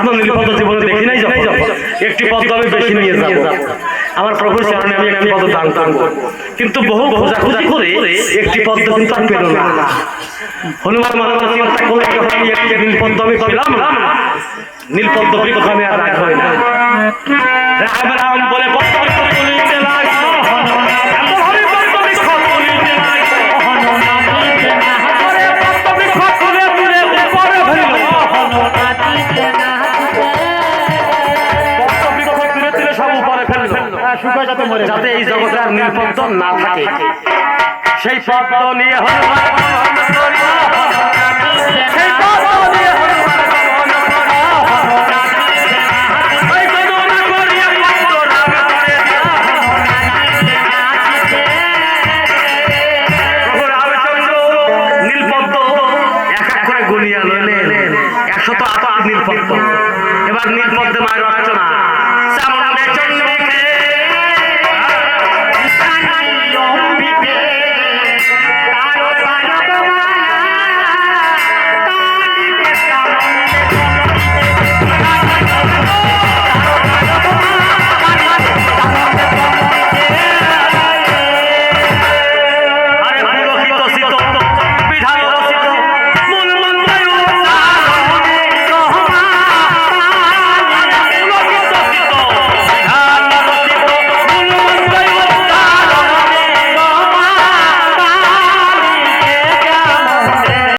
রামকৃষ্ণ নীলপদ্ম জীবনে দেখি নাই, যখন একটি পদ্ম আমি বেশি নিয়ে যাব, আমার প্রভুর চরণে আমি একটি পদ্ম দান করব। কিন্তু বহু খোঁজাখুঁজি করে একটি পদ্ম কিন্তু আর পেল না। হনুমান মহারাজ চিন্তা করলেন, যখন আমি একটি নীলপদ্ম আমি পেলাম, নীলপদ্ম বৃক্ষ আমি আর রাখবো না। রাম রাম বলে পদ্ম বৃক্ষ তুলিতে লাগলো, যাতে এই জগতে আর নীলপদ্ম না থাকে, সেই পদ্ম নিয়ে হনুমান